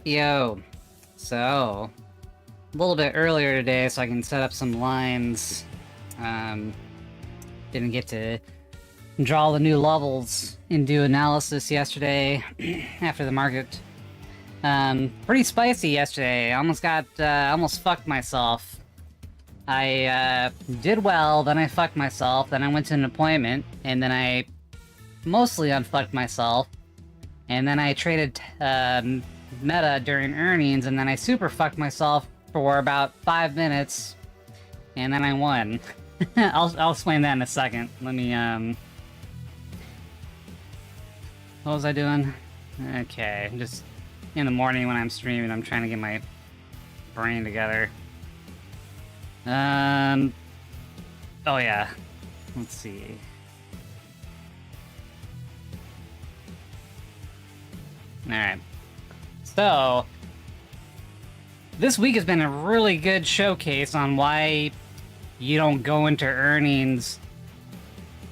Yo, so a little bit earlier today so I can set up some lines. Didn't get to draw the new levels and do analysis yesterday after the market. Pretty spicy yesterday. Almost fucked myself. I did well, then I fucked myself, then I went to an appointment, and then I mostly unfucked myself, and then I traded Meta during earnings, and then I super fucked myself for about 5 minutes, and then I won. I'll explain that in a second. Let me, what was I doing? Okay, just in the morning when I'm streaming, I'm trying to get my brain together. Oh yeah, let's see. Alright. So, this week has been a really good showcase on why you don't go into earnings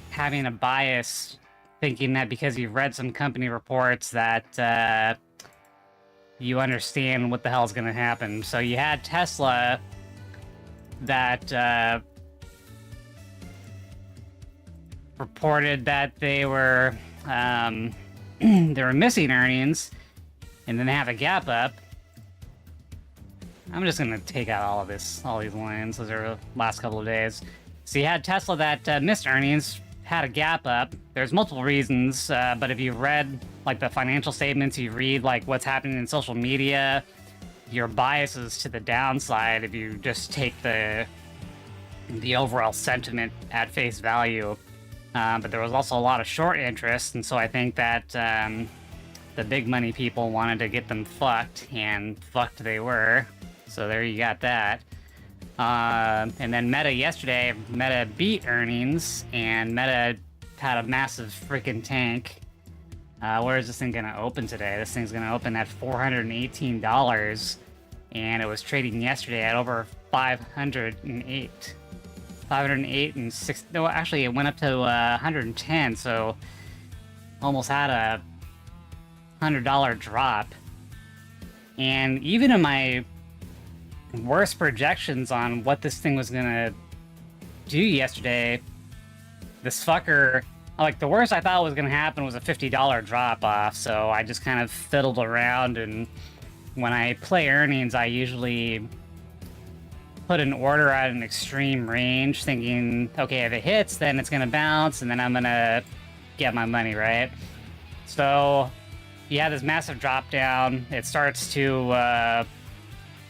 having a bias, thinking that because you've read some company reports that you understand what the hell's gonna happen. So you had Tesla that reported that they were missing earnings, and then they have a gap up. I'm just gonna take out all these lines. Those are the last couple of days. So you had Tesla that missed earnings, had a gap up. There's multiple reasons, but if you've read like the financial statements, you read like what's happening in social media, your bias is to the downside if you just take the overall sentiment at face value. But there was also a lot of short interest, and so I think that the big money people wanted to get them fucked, and fucked they were. So there you got that. And then Meta yesterday, Meta beat earnings, and Meta had a massive freaking tank. Where is this thing gonna open today? This thing's gonna open at $418, and it was trading yesterday at over 508. 508 and 6. No, actually, it went up to 110, so almost had a $100 drop. And even in my worst projections on what this thing was gonna do yesterday, this fucker, like, the worst I thought was gonna happen was a $50 drop off. So I just kind of fiddled around, and when I play earnings, I usually put an order at an extreme range, thinking, okay, if it hits, then it's gonna bounce, and then I'm gonna get my money, right? So you have this massive drop down. It starts to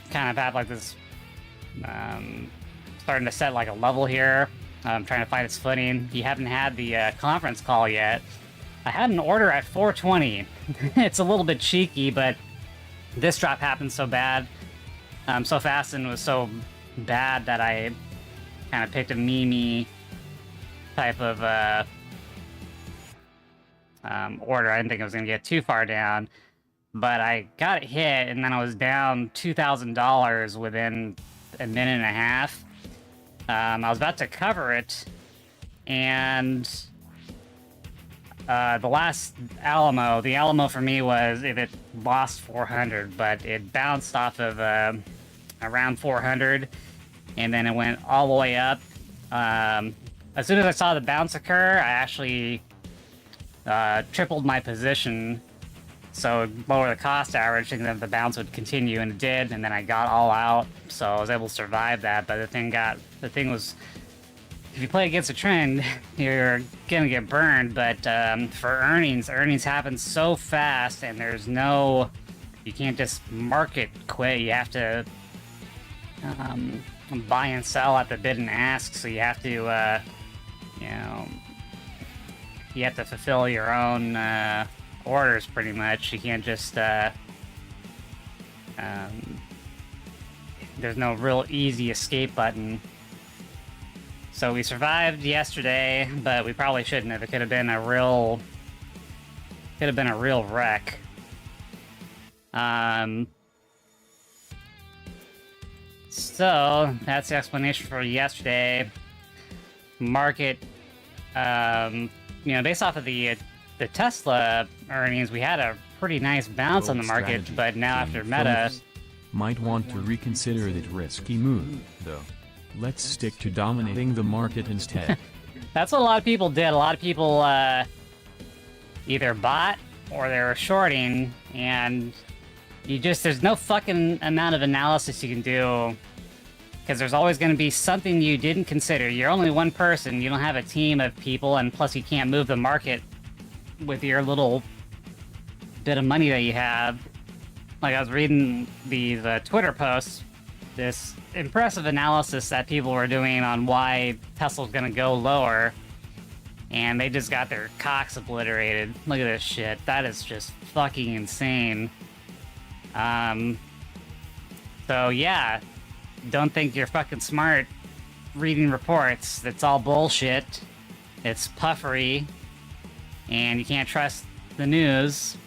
kind of have like this, starting to set like a level here. Trying to find its footing. You haven't had the conference call yet. I had an order at 420. It's a little bit cheeky, but this drop happened so bad, so fast, and was so bad that I kind of picked a meme type of order. I didn't think I was going to get too far down, but I got it hit, and then I was down $2,000 within a minute and a half. I was about to cover it, and the last Alamo, the Alamo for me was if it lost 400, but it bounced off of around 400, and then it went all the way up. As soon as I saw the bounce occur, I actually tripled my position, so lower the cost average, thinking that the bounce would continue, and it did, and then I got all out, so I was able to survive that. But the thing was, if you play against a trend, you're gonna get burned. But for earnings happen so fast, and you can't just market quit. You have to buy and sell at the bid and ask, so you have to you have to fulfill your own orders, pretty much. You can't just there's no real easy escape button. So we survived yesterday, but we probably shouldn't have. It could have been a real wreck. So that's the explanation for yesterday. Market, based off of the Tesla earnings, we had a pretty nice bounce on the market, but now after meta... Might want to reconsider that risky move, though. Let's stick to dominating the market instead. That's what a lot of people did. A lot of people either bought or they were shorting, and there's no fucking amount of analysis you can do, because there's always going to be something you didn't consider. You're only one person, you don't have a team of people, and plus you can't move the market with your little bit of money that you have. Like, I was reading these Twitter posts, this impressive analysis that people were doing on why Tesla's gonna go lower, and they just got their cocks obliterated. Look at this shit. That is just fucking insane. So yeah, don't think you're fucking smart reading reports. It's all bullshit. It's puffery, and you can't trust the news.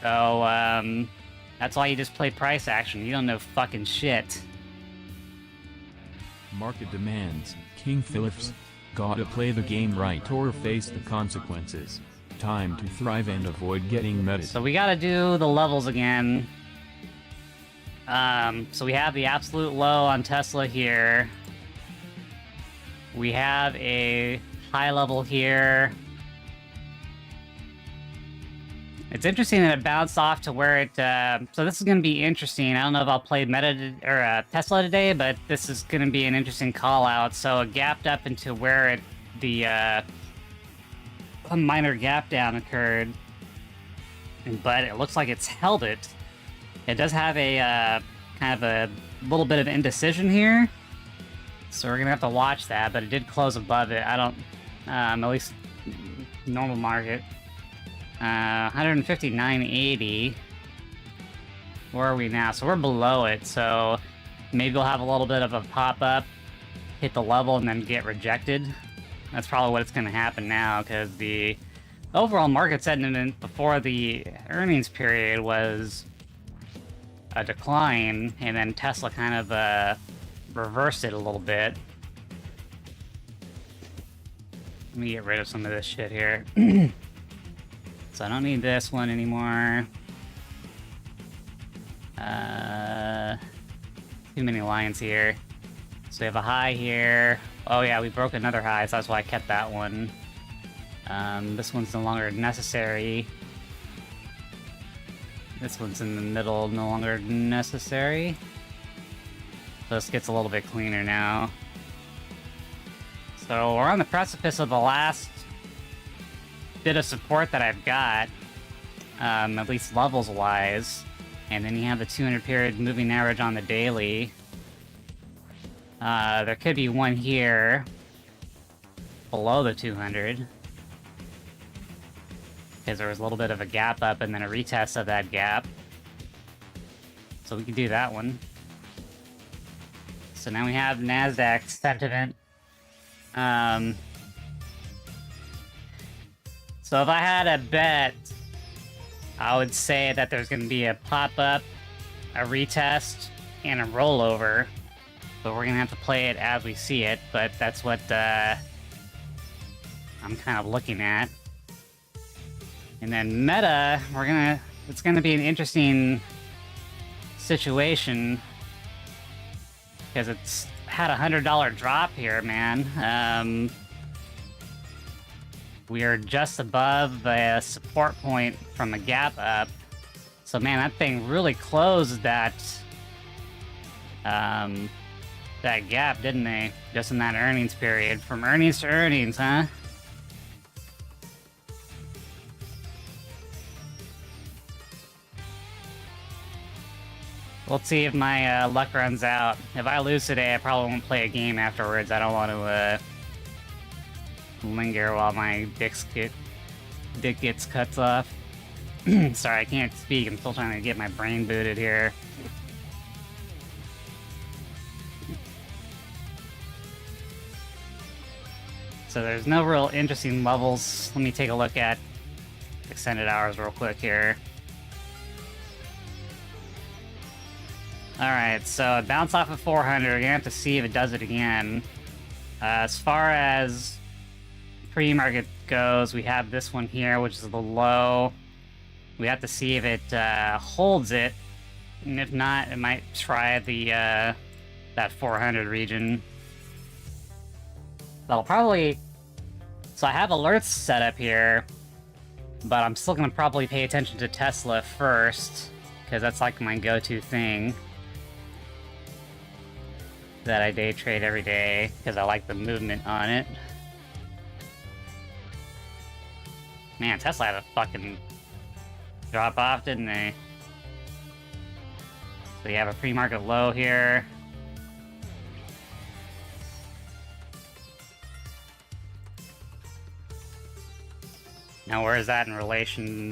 So, that's why you just play price action. You don't know fucking shit. Market demands, King Phillips. Gotta play the game right or face the consequences. Time to thrive and avoid getting meted. So we gotta do the levels again. So we have the absolute low on Tesla here. We have a high level here. It's interesting that it bounced off to where it, so this is going to be interesting. I don't know if I'll play Tesla today, but this is going to be an interesting call out. So it gapped up into where a minor gap down occurred, but it looks like it's held it. It does have a, kind of a little bit of indecision here. So we're going to have to watch that, but it did close above it. I don't, at least normal market. 159.80. Where are we now? So we're below it, so maybe we'll have a little bit of a pop-up, hit the level, and then get rejected. That's probably what's going to happen now, because the overall market sentiment before the earnings period was a decline, and then Tesla kind of reversed it a little bit. Let me get rid of some of this shit here. So I don't need this one anymore. Too many lines here. So we have a high here. Oh yeah, we broke another high, so that's why I kept that one. This one's no longer necessary. This one's in the middle, no longer necessary. So this gets a little bit cleaner now. So we're on the precipice of the last bit of support that I've got, at least levels wise, and then you have the 200 period moving average on the daily. There could be one here below the 200, because there was a little bit of a gap up and then a retest of that gap, so we could do that one. So now we have NASDAQ sentiment. So if I had a bet, I would say that there's going to be a pop-up, a retest, and a rollover. But we're going to have to play it as we see it, but that's what I'm kind of looking at. And then Meta, it's going to be an interesting situation, because it's had a $100 drop here, man. We are just above the support point from a gap up. So man, that thing really closed that gap, didn't they? Just in that earnings period. From earnings to earnings, huh? Let's see if my luck runs out. If I lose today, I probably won't play a game afterwards. I don't want to linger while my dick gets cut off. Sorry, I can't speak. I'm still trying to get my brain booted here. So there's no real interesting levels. Let me take a look at extended hours real quick here. Alright, so bounce off of 400. We're gonna have to see if it does it again. As far as pre-market goes, we have this one here, which is the low. We have to see if it holds it, and if not, it might try the that 400 region. That'll probably... So I have alerts set up here, but I'm still gonna probably pay attention to Tesla first, because that's like my go-to thing that I day trade every day, because I like the movement on it. Man, Tesla had a fucking drop off, didn't they? So you have a pre-market low here. Now, where is that in relation?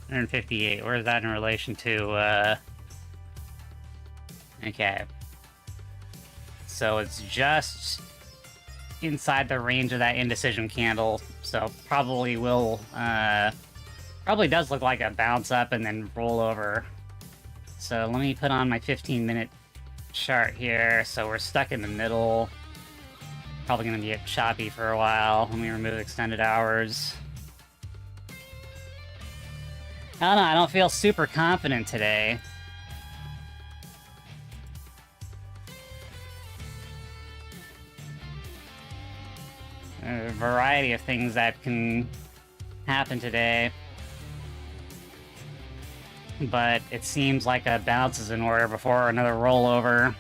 158. Where is that in relation to? Okay. So it's just inside the range of that indecision candle. So probably will, probably does look like a bounce up and then roll over. So let me put on my 15-minute chart here. So we're stuck in the middle. Probably gonna get choppy for a while. Let me remove extended hours. I don't know, I don't feel super confident today. A variety of things that can happen today. But it seems like a bounce is in order before another rollover.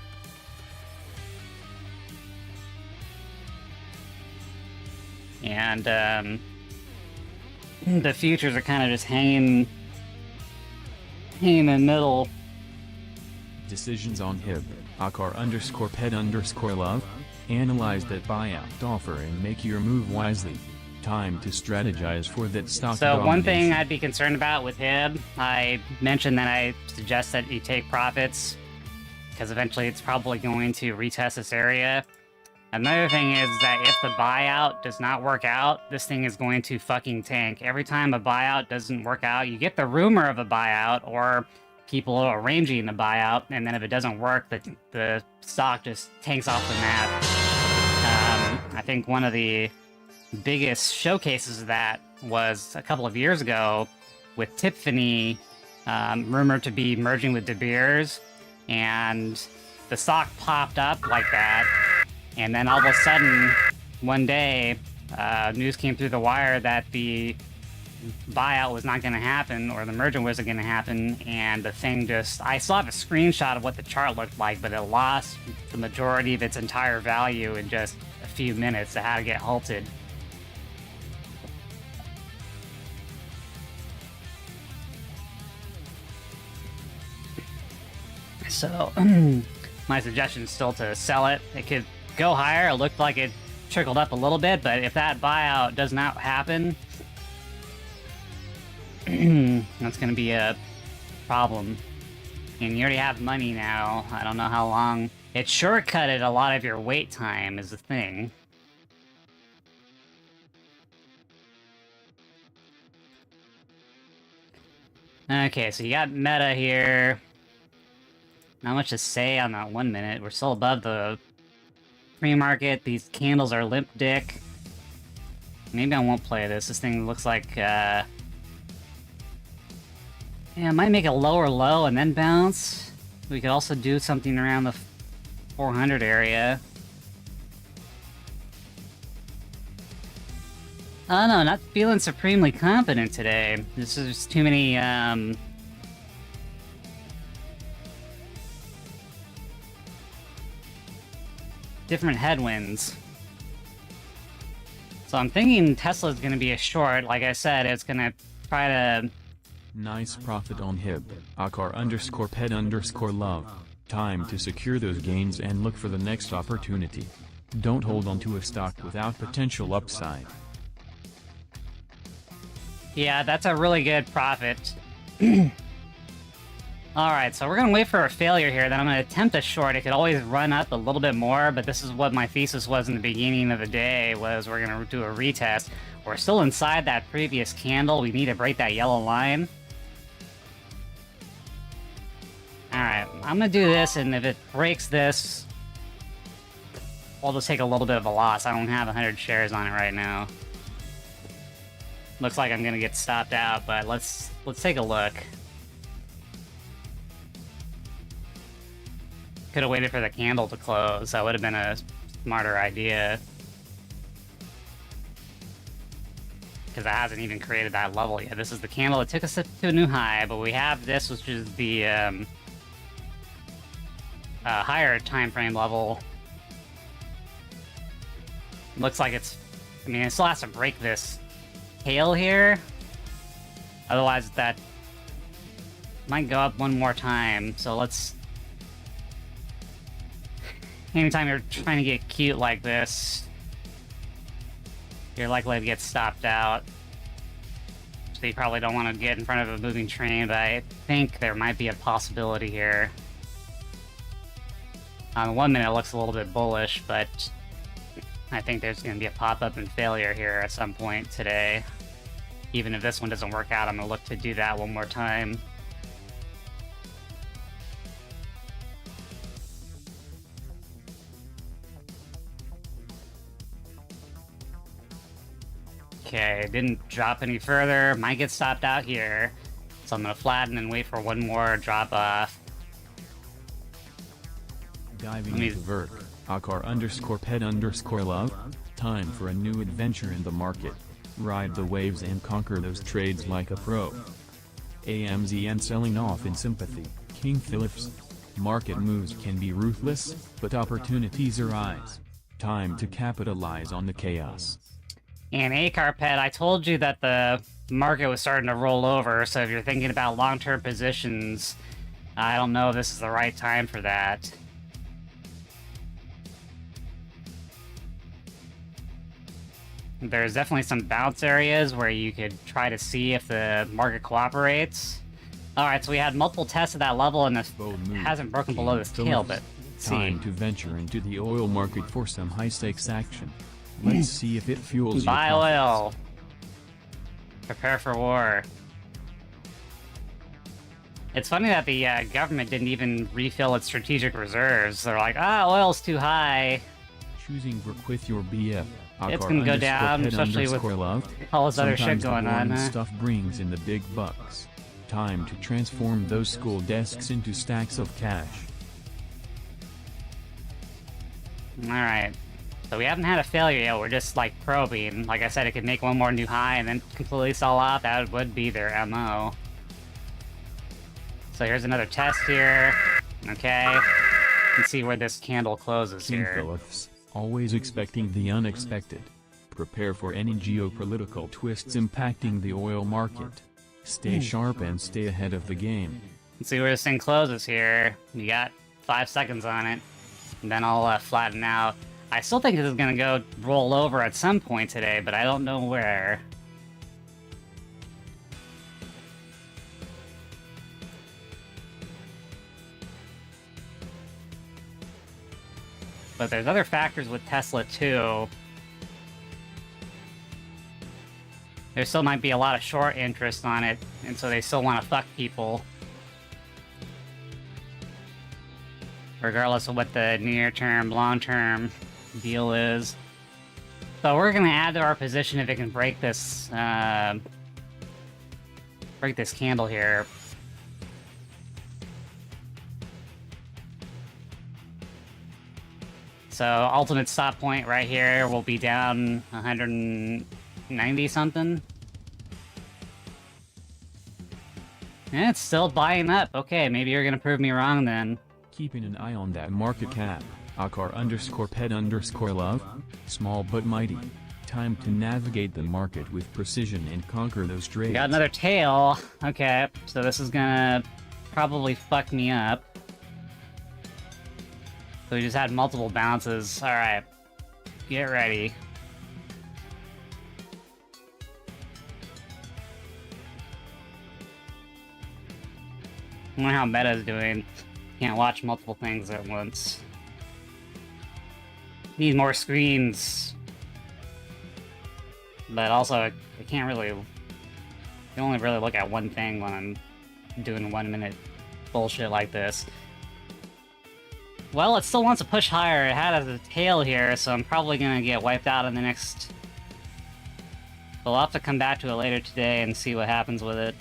And the futures are kind of just hanging in the middle. Decisions on HIB, Akar_pet_love. Analyze that buyout offer and make your move wisely. Time to strategize for that stock So one thing domination. I'd be concerned about with HIB, I mentioned that I suggest that you take profits, because eventually it's probably going to retest this area. Another thing is that if the buyout does not work out, this thing is going to fucking tank. Every time a buyout doesn't work out, you get the rumor of a buyout, or people arranging a buyout, and then if it doesn't work, the stock just tanks off the map. I think one of the biggest showcases of that was a couple of years ago with Tiffany rumored to be merging with De Beers, and the stock popped up like that, and then all of a sudden, one day, news came through the wire that the buyout was not going to happen, or the merger wasn't going to happen, and the thing just... I still have a screenshot of what the chart looked like, but it lost the majority of its entire value in just a few minutes. It had to get halted. So, my suggestion is still to sell it. It could go higher. It looked like it trickled up a little bit, but if that buyout does not happen, that's going to be a problem. And you already have money now. I don't know how long. It shortcutted a lot of your wait time is the thing. Okay, so you got Meta here. Not much to say on that 1 minute. We're still above the pre-market. These candles are limp dick. Maybe I won't play this. This thing looks like, yeah, it might make a lower low and then bounce. We could also do something around the 400 area. I don't know, not feeling supremely confident today. This is too many, different headwinds. So I'm thinking Tesla's gonna be a short. Like I said, it's gonna try to... Nice profit on HIB, Akar_pet_love. Time to secure those gains and look for the next opportunity. Don't hold on to a stock without potential upside. Yeah, that's a really good profit. Alright, so we're gonna wait for a failure here, then I'm gonna attempt a short. It could always run up a little bit more, but this is what my thesis was in the beginning of the day, was we're gonna do a retest. We're still inside that previous candle. We need to break that yellow line. Alright, I'm gonna do this, and if it breaks this, I'll just take a little bit of a loss. I don't have 100 shares on it right now. Looks like I'm gonna get stopped out, but let's take a look. Could have waited for the candle to close. That would have been a smarter idea. Because it hasn't even created that level yet. This is the candle that took us to a new high, but we have this, which is the higher time frame level. Looks like it's... I mean, it still has to break this tail here. Otherwise, that might go up one more time. So let's... Anytime you're trying to get cute like this, you're likely to get stopped out. So you probably don't want to get in front of a moving train, but I think there might be a possibility here. On 1 minute it looks a little bit bullish, but I think there's going to be a pop-up and failure here at some point today. Even if this one doesn't work out, I'm going to look to do that one more time. Okay, didn't drop any further. Might get stopped out here. So I'm going to flatten and wait for one more drop off. Diving into Vert, Akar_pet_love. Time for a new adventure in the market. Ride the waves and conquer those trades like a pro. AMZ and selling off in sympathy. King Philips. Market moves can be ruthless, but opportunities arise. Time to capitalize on the chaos. And A-Carpet, I told you that the market was starting to roll over, so if you're thinking about long-term positions, I don't know if this is the right time for that. There's definitely some bounce areas where you could try to see if the market cooperates. Alright, so we had multiple tests at that level, and it hasn't broken below this tail, but let's time to venture into the oil market for some high-stakes action. Let's see if it fuels your buy oil. Prepare for war. It's funny that the government didn't even refill its strategic reserves. They're like, oil's too high. Choosing work with your BF. It's gonna go down, especially with all this other shit going on. Sometimes the stuff brings in the big bucks. Time to transform those school desks into stacks of cash. Alright. So we haven't had a failure yet, we're just like probing. Like I said, it could make one more new high and then completely sell off. That would be their MO. So here's another test here. Okay. Let's see where this candle closes King here. Philips, always expecting the unexpected. Prepare for any geopolitical twists impacting the oil market. Stay sharp and stay ahead of the game. Let's see where this thing closes here. We got 5 seconds on it. And then I'll flatten out. I still think this is gonna go roll over at some point today, but I don't know where. But there's other factors with Tesla too. There still might be a lot of short interest on it, and so they still want to fuck people. Regardless of what the near-term, long-term deal is. So we're gonna add to our position if it can break this candle here. So ultimate stop point right here will be down 190 something. And it's still buying up. Okay, maybe you're gonna prove me wrong then. Keeping an eye on that market cap. Akar_pet_love. Small but mighty. Time to navigate the market with precision and conquer those trades. Got another tail. Okay, so this is gonna probably fuck me up. So we just had multiple bounces. Alright. Get ready. I wonder how meta's doing. Can't watch multiple things at once. Need more screens. But also, I can't really... I can only really look at one thing when I'm doing 1 minute bullshit like this. Well, it still wants to push higher. It had a tail here, so I'm probably gonna get wiped out in the next We'll have to come back to it later today and see what happens with it.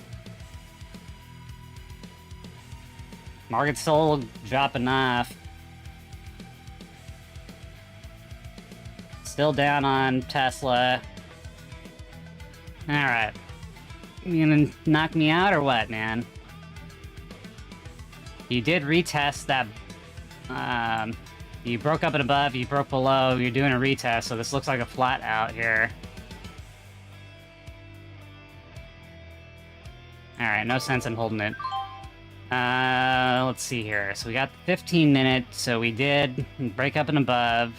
Market's still dropping off. Still down on Tesla. Alright. You gonna knock me out or what, man? You did retest that. You broke up and above, you broke below, you're doing a retest, so this looks like a flat out here. Alright, no sense in holding it. Let's see here. So we got 15 minutes, so we did break up and above.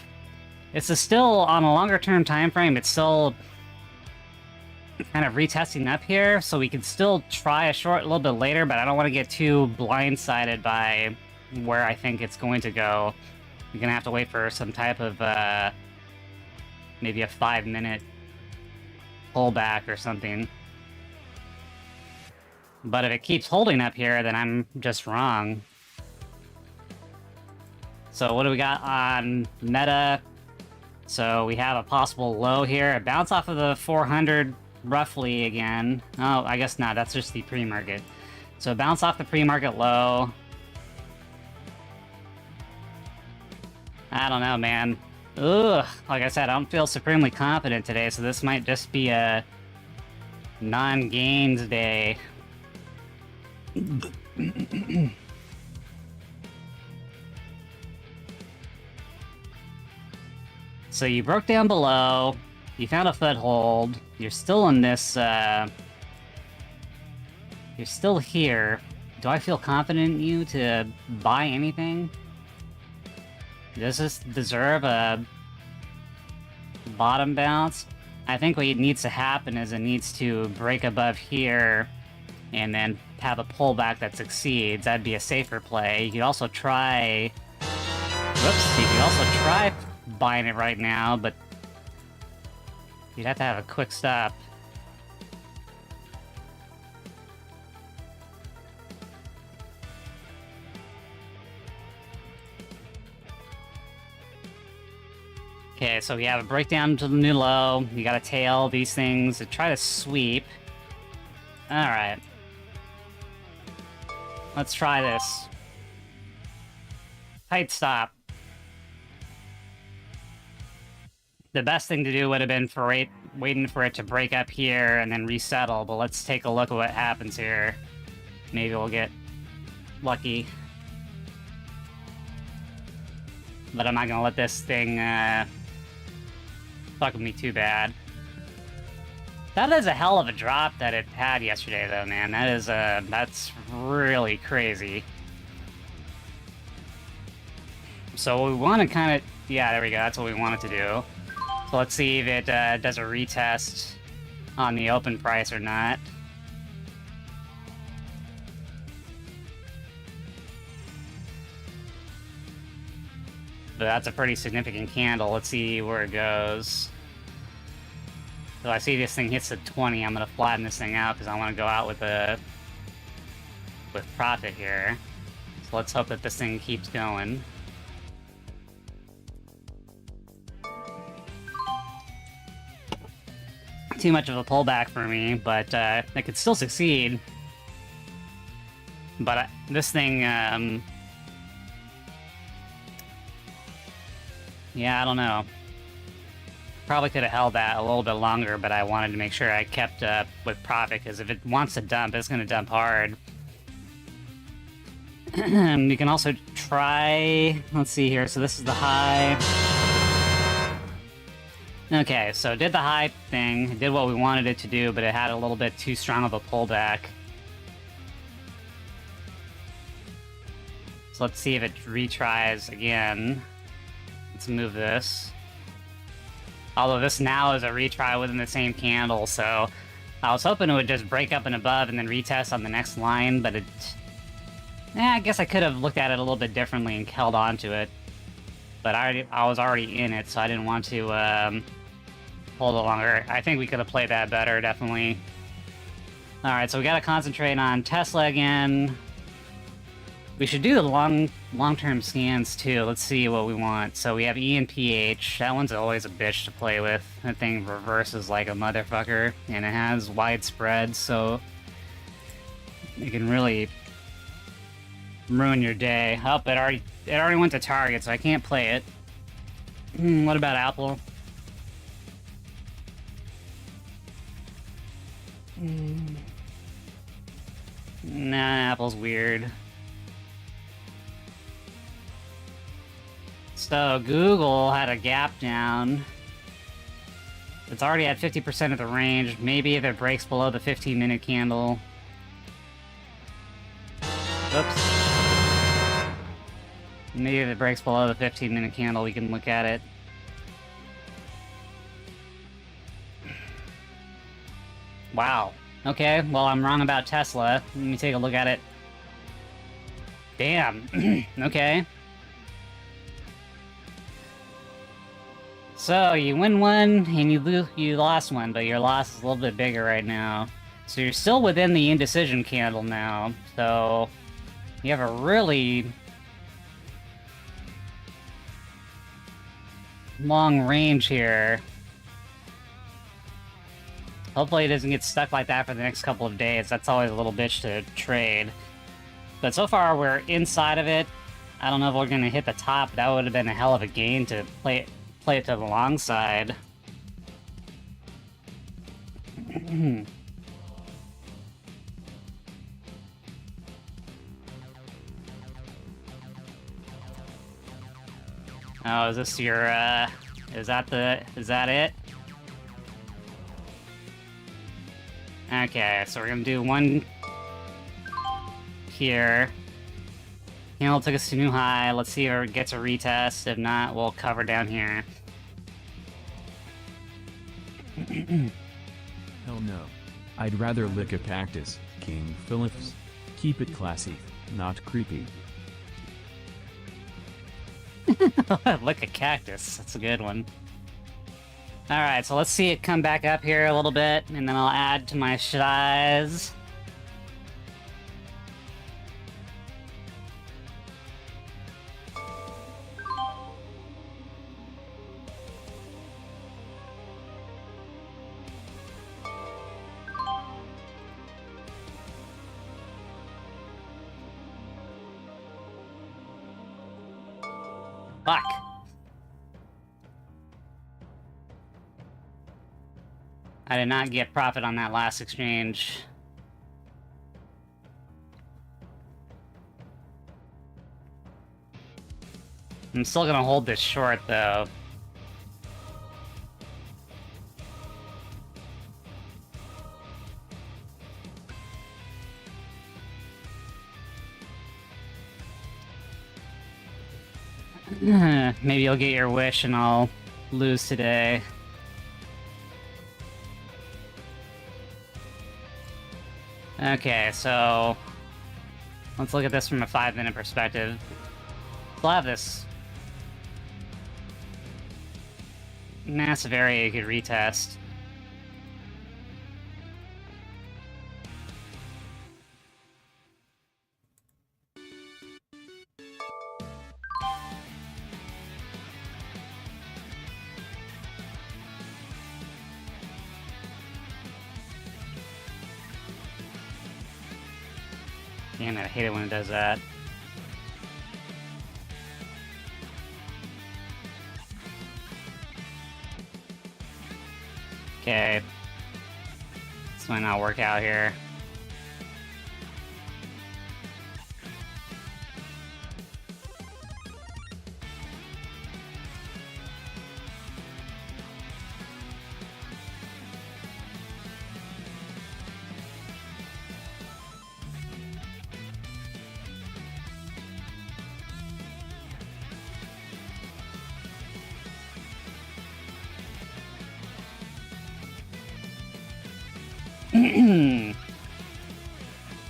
This is still, on a longer term time frame, it's still kind of retesting up here, so we can still try a short a little bit later, but I don't want to get too blindsided by where I think it's going to go. You're gonna have to wait for some type of, maybe a 5-minute pullback or something. But if it keeps holding up here, then I'm just wrong. So what do we got on Meta? So we have a possible low here. A bounce off of the 400 roughly again. Oh, I guess not. That's just the pre-market. So bounce off the pre-market low. I don't know, man. Ugh. Like I said, I don't feel supremely confident today, so this might just be a non-gains day. So you broke down below, you found a foothold, you're still in this, you're still here. Do I feel confident in you to buy anything? Does this deserve a bottom bounce? I think what needs to happen is it needs to break above here and then have a pullback that succeeds. That'd be a safer play. You could also try... Whoops, you could also try buying it right now, but you'd have to have a quick stop. Okay, so we have a breakdown to the new low. You gotta tail these things to try to sweep. Alright. Let's try this. Tight stop. The best thing to do would have been for waiting for it to break up here and then resettle, but let's take a look at what happens here. Maybe we'll get lucky. But I'm not gonna let this thing fuck with me too bad. That is a hell of a drop that it had yesterday, though, man. That is that's really crazy. So we want to kind of... Yeah, there we go. That's what we wanted to do. So let's see if it does a retest on the open price or not. But that's a pretty significant candle. Let's see where it goes. So I see this thing hits the 20. I'm gonna flatten this thing out because I want to go out with profit here. So let's hope that this thing keeps going. Too much of a pullback for me, but it could still succeed. But this thing, yeah, I don't know. Probably could have held that a little bit longer, but I wanted to make sure I kept up with profit, because if it wants to dump, it's going to dump hard. You can also try... Let's see here. So this is the high. Okay, so it did the high thing. It did what we wanted it to do, but it had a little bit too strong of a pullback. So let's see if it retries again. Let's move this. Although this now is a retry within the same candle, so I was hoping it would just break up and above and then retest on the next line, but it... I guess I could have looked at it a little bit differently and held on to it. But I was already in it, so I didn't want to hold it longer. I think we could have played that better, definitely. Alright, so we gotta concentrate on Tesla again. We should do the long-term scans too. Let's see what we want. So we have E and PH. That one's always a bitch to play with. That thing reverses like a motherfucker, and it has widespread, so it can really ruin your day. Oh, it already went to target, so I can't play it. What about Apple? Nah, Apple's weird. So Google had a gap down. It's already at 50% of the range. Maybe if it breaks below the 15-minute candle. Oops. Maybe if it breaks below the 15-minute candle, we can look at it. Wow. Okay, well, I'm wrong about Tesla. Let me take a look at it. Damn. Okay. So, you win one, and you lost one, but your loss is a little bit bigger right now. So you're still within the indecision candle now, so you have a really long range here. Hopefully it doesn't get stuck like that for the next couple of days. That's always a little bitch to trade. But so far, we're inside of it. I don't know if we're going to hit the top. That would have been a hell of a gain to play it to the long side. Oh, is this your, is that it? Okay, so we're gonna do one here. Candle took us to new high. Let's see if it gets a retest. If not, we'll cover down here. Hell no. I'd rather lick a cactus, King Phillips. Keep it classy, not creepy. Lick a cactus. That's a good one. Alright, so let's see it come back up here a little bit, and then I'll add to my shies. Fuck. I did not get profit on that last exchange. I'm still gonna hold this short, though. Maybe you'll get your wish and I'll lose today. Okay, so let's look at this from a 5-minute perspective. We'll have this massive area you could retest. Damn it, I hate it when it does that. Okay. This might not work out here.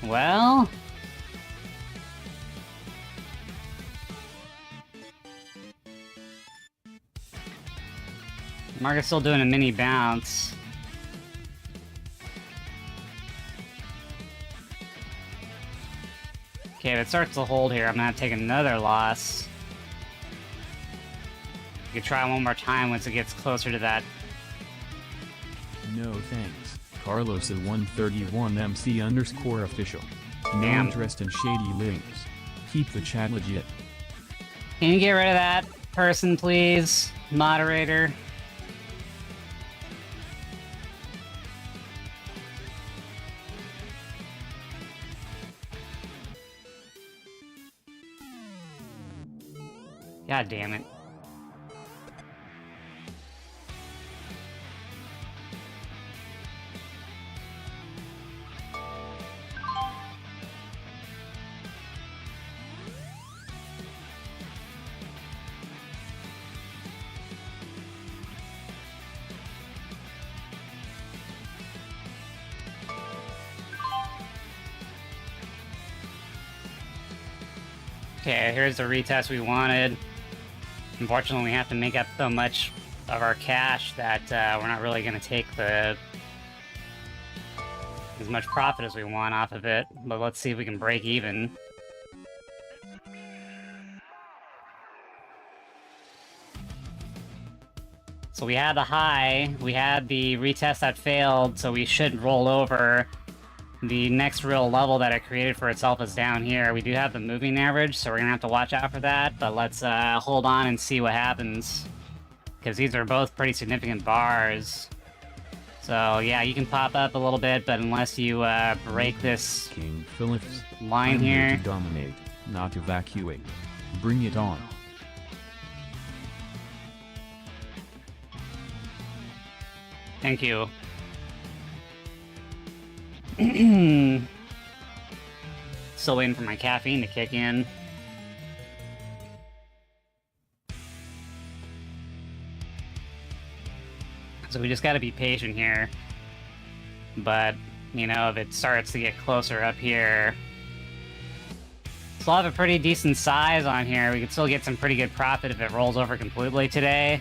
Well... Market's still doing a mini bounce. Okay, if it starts to hold here, I'm gonna take another loss. You can try one more time once it gets closer to that. No thanks. Carlos at 131MC_official. No Damn. interest in shady links. Keep the chat legit. Can you get rid of that person, please? Moderator. God damn it. Okay, here's the retest we wanted. Unfortunately, we have to make up so much of our cash that we're not really going to take as much profit as we want off of it. But let's see if we can break even. So we had the high, we had the retest that failed, so we should roll over. The next real level that it created for itself is down here. We do have the moving average, so we're gonna have to watch out for that, but let's hold on and see what happens. Because these are both pretty significant bars. So yeah, you can pop up a little bit, but unless you break this King Phillips. line I'm here... to dominate, not evacuate. Bring it on. Thank you. Still waiting for my caffeine to kick in. So we just gotta be patient here. But, you know, if it starts to get closer up here... Still have a pretty decent size on here. We could still get some pretty good profit if it rolls over completely today.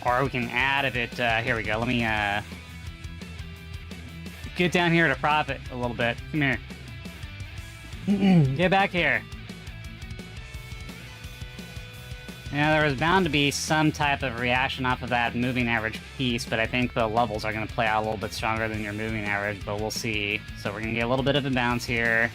Or we can add if it, here we go, let me, get down here to profit a little bit. Come here. Get back here. Yeah, there was bound to be some type of reaction off of that moving average piece, but I think the levels are going to play out a little bit stronger than your moving average, but we'll see. So we're going to get a little bit of a bounce here.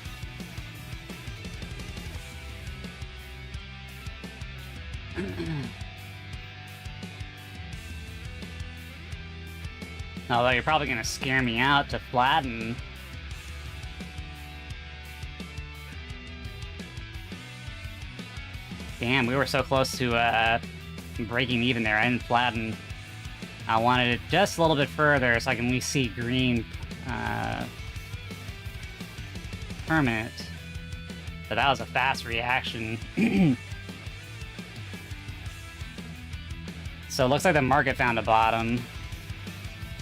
Although you're probably going to scare me out to flatten. Damn, we were so close to breaking even there. I didn't flatten. I wanted it just a little bit further so I can at least see green permanent. But that was a fast reaction. So it looks like the market found a bottom.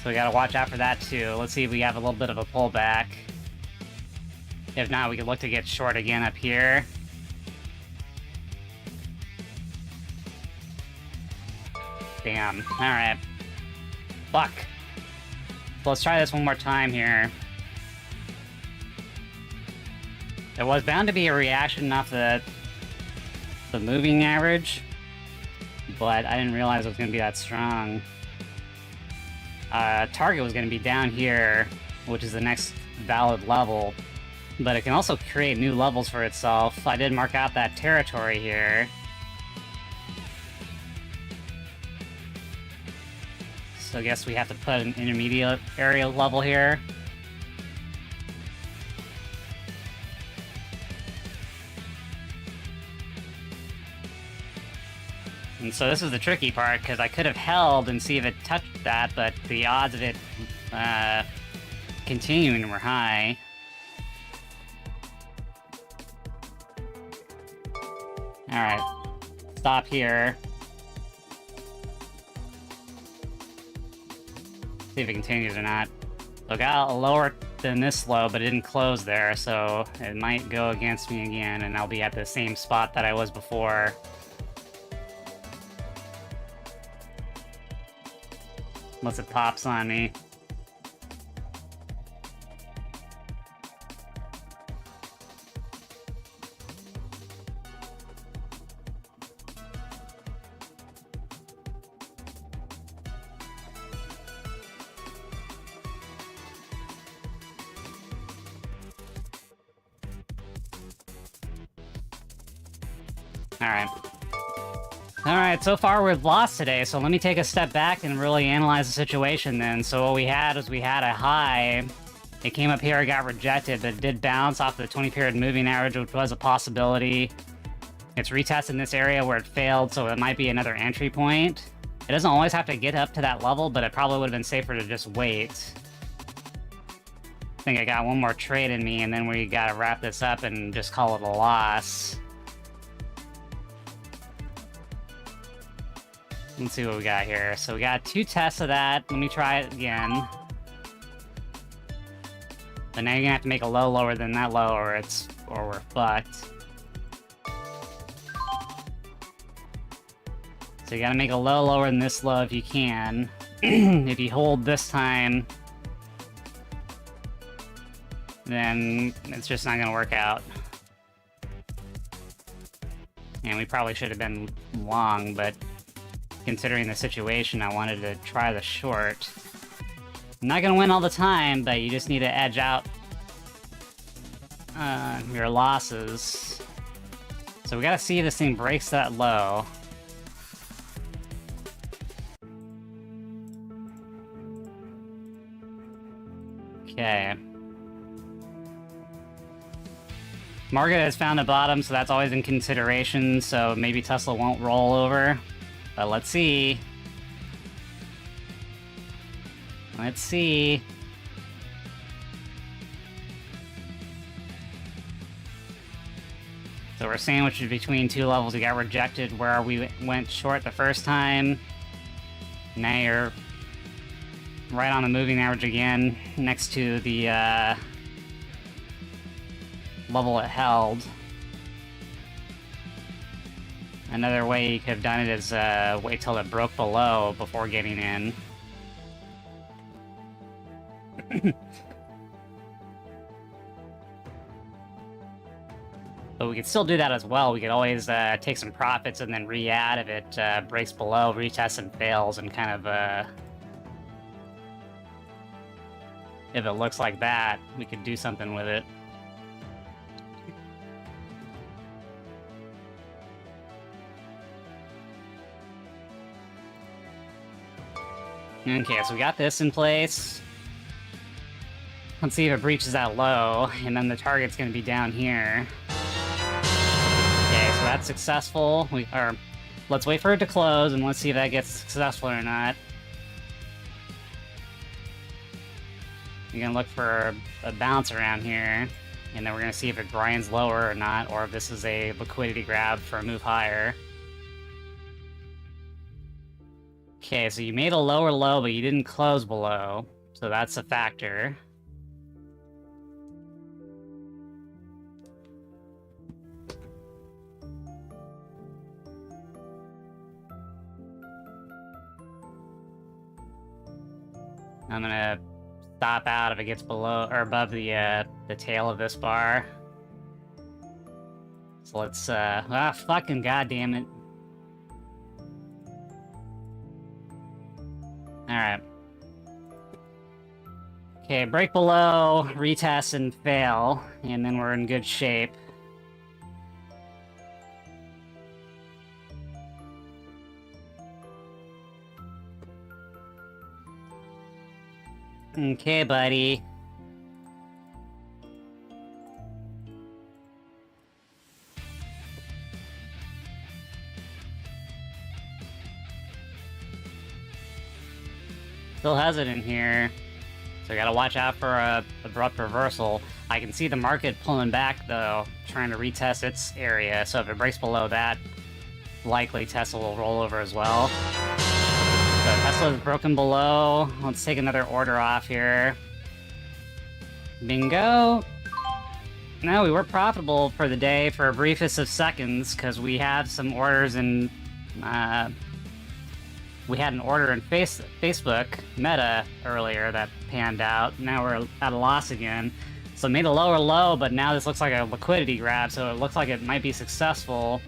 So we gotta watch out for that too. Let's see if we have a little bit of a pullback. If not, we can look to get short again up here. Damn. Alright. Fuck. So let's try this one more time here. There was bound to be a reaction off the moving average, but I didn't realize it was gonna be that strong. Target was going to be down here, which is the next valid level, but it can also create new levels for itself. I did mark out that territory here. So I guess we have to put an intermediate area level here. And so this is the tricky part, because I could have held and see if it touched that, but the odds of it continuing were high. Alright. Stop here. See if it continues or not. So it got lower than this low, but it didn't close there, so it might go against me again, and I'll be at the same spot that I was before. Unless it pops on me. Alright. Alright, so far we've lost today, so let me take a step back and really analyze the situation then. So what we had was we had a high. It came up here, it got rejected, but it did bounce off the 20-period moving average, which was a possibility. It's retesting this area where it failed, so it might be another entry point. It doesn't always have to get up to that level, but it probably would have been safer to just wait. I think I got one more trade in me, and then we gotta wrap this up and just call it a loss. Let's see what we got here. So we got 2 tests of that. Let me try it again. But now you're gonna have to make a low lower than that low, or we're fucked. So you gotta make a low lower than this low if you can. If you hold this time, then it's just not gonna work out. And we probably should have been long, but considering the situation, I wanted to try the short. I'm not gonna win all the time, but you just need to edge out your losses. So we gotta see if this thing breaks that low. Okay. Market has found a bottom, so that's always in consideration, so maybe Tesla won't roll over. But let's see. Let's see. So we're sandwiched between 2 levels. We got rejected where we went short the first time. Now you're right on the moving average again, next to the level it held. Another way you could have done it is wait till it broke below before getting in. But we could still do that as well. We could always take some profits and then re-add if it breaks below, retest and fails, and kind of if it looks like that, we could do something with it. Okay, so we got this in place. Let's see if it breaches that low, and then the target's gonna be down here. Okay, so that's successful. Let's wait for it to close, and let's see if that gets successful or not. You're gonna look for a bounce around here, and then we're gonna see if it grinds lower or not, or if this is a liquidity grab for a move higher. Okay, so you made a lower low, but you didn't close below, so that's a factor. I'm gonna stop out if it gets below or above the tail of this bar. So let's fucking goddamn it. Alright. Okay, break below, retest and fail, and then we're in good shape. Okay, buddy. Still has it in here, so I gotta watch out for a abrupt reversal. I can see the market pulling back though, trying to retest its area, so if it breaks below that, likely Tesla will roll over as well. So Tesla's broken below. Let's take another order off here. Bingo! No, we were profitable for the day for a briefest of seconds, because we had some orders in we had an order in Facebook Meta earlier that panned out. Now we're at a loss again. So made a lower low, but now this looks like a liquidity grab, so it looks like it might be successful.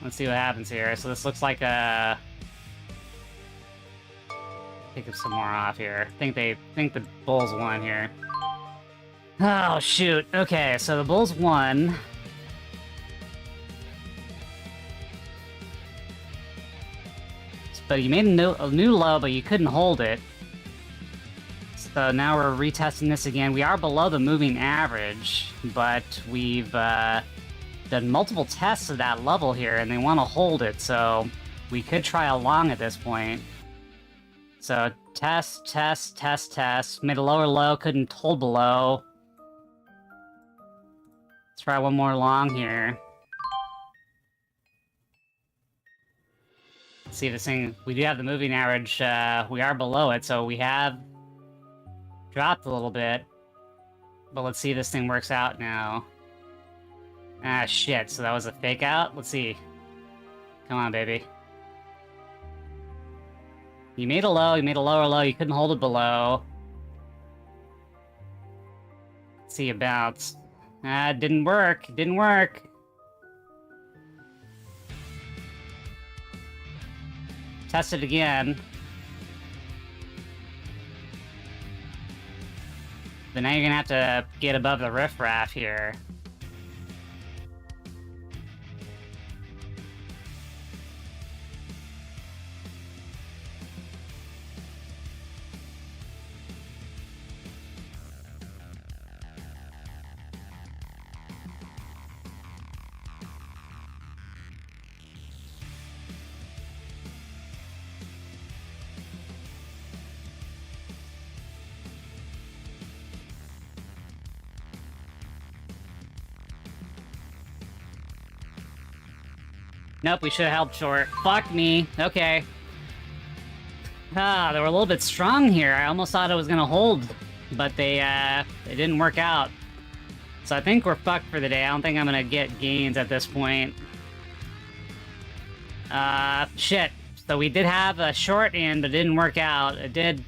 Let's see what happens here. So this looks like a... pick some more off here. Think the Bulls won here. Oh shoot. Okay, so the Bulls won. But you made a new low, but you couldn't hold it. So now we're retesting this again. We are below the moving average, but we've done multiple tests of that level here, and they want to hold it, so we could try a long at this point. So test, test, test, test. Made a lower low, couldn't hold below. Let's try one more long here. Let's see if this thing... We do have the moving average. We are below it, so we have dropped a little bit. But let's see if this thing works out now. Ah, shit. So that was a fake out? Let's see. Come on, baby. You made a low, you made a lower low, you couldn't hold it below. Let's see you bounce. Ah, it didn't work. It didn't work. Test it again. But now you're gonna have to get above the riffraff here. Nope, we should have held short. Fuck me. Okay. Ah, they were a little bit strong here. I almost thought it was gonna hold, but they didn't work out. So I think we're fucked for the day. I don't think I'm gonna get gains at this point. Shit. So we did have a short in, but it didn't work out. It did...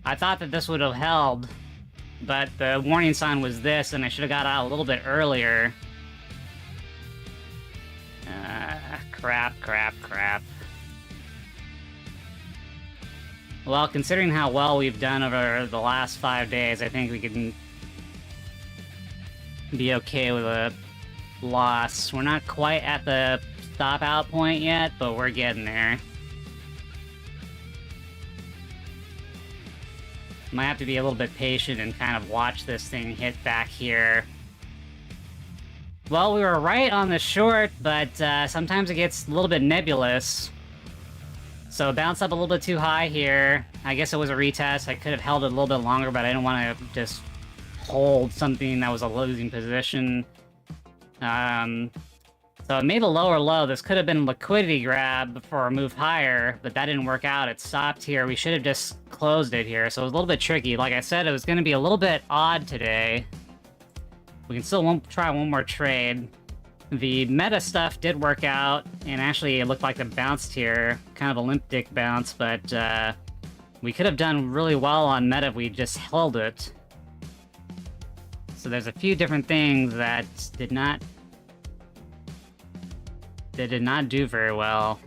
I thought that this would have held, but the warning sign was this, and I should have got out a little bit earlier. Crap. Well, considering how well we've done over the last 5 days, I think we can be okay with a loss. We're not quite at the stop-out point yet, but we're getting there. Might have to be a little bit patient and kind of watch this thing hit back here. Well, we were right on the short, but sometimes it gets a little bit nebulous. So bounce up a little bit too high here. I guess it was a retest. I could have held it a little bit longer, but I didn't want to just hold something that was a losing position. So it made a lower low. This could have been a liquidity grab for a move higher, but that didn't work out. It stopped here. We should have just closed it here, so it was a little bit tricky. Like I said, it was going to be a little bit odd today. We can still try one more trade. The meta stuff did work out, and actually it looked like it bounced here. Kind of a limp dick bounce, but we could have done really well on meta if we just held it. So there's a few different things that did not do very well.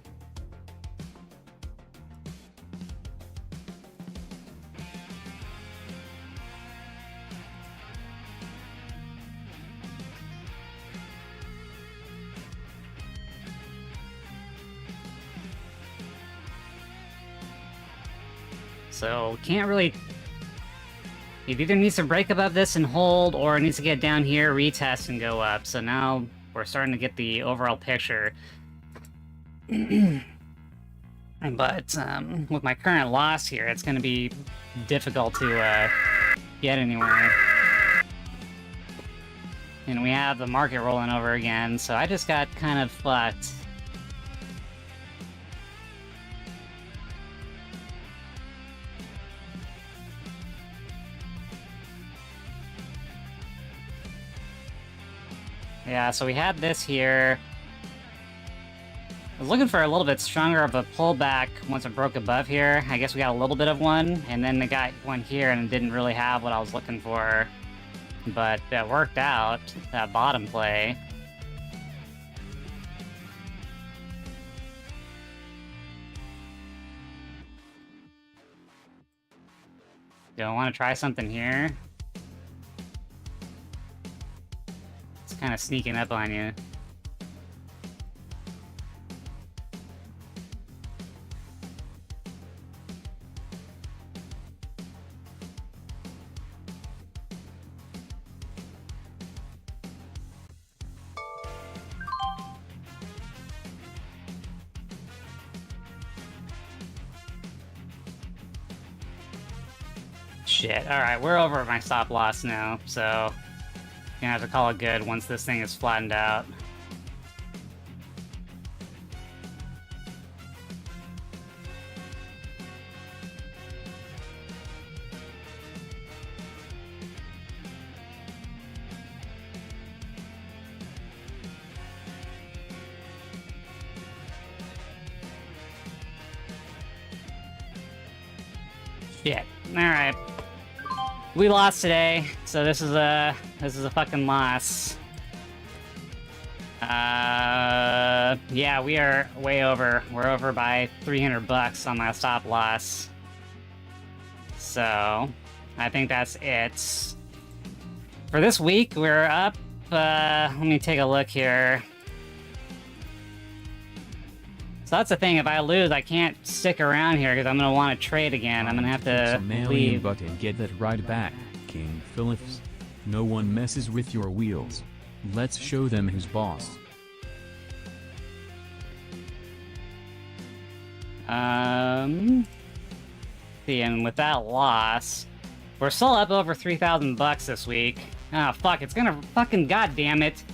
So, can't really... It either needs to break above this and hold, or it needs to get down here, retest, and go up. So now we're starting to get the overall picture. But, with my current loss here, it's going to be difficult to get anywhere. And we have the market rolling over again, so I just got kind of fucked. Yeah, so we had this here. I was looking for a little bit stronger of a pullback once it broke above here. I guess we got a little bit of one, and then they got one here and it didn't really have what I was looking for. But that worked out, that bottom play. Do I want to try something here? It's kind of sneaking up on you. Shit, alright, we're over at my stop loss now, so gonna have to call it good once this thing is flattened out. Shit, alright. We lost today, so this is a fucking loss. Yeah, we are way over. We're over by 300 bucks on my stop loss. So, I think that's it. For this week, we're up, let me take a look here. So that's the thing, if I lose, I can't stick around here because I'm going to want to trade again. I'm going to have to leave. But and get that right back, King Phillips. No one messes with your wheels. Let's show them who's boss. See, and with that loss, we're still up over 3,000 bucks this week. Ah, fuck, it's gonna fucking goddamn it.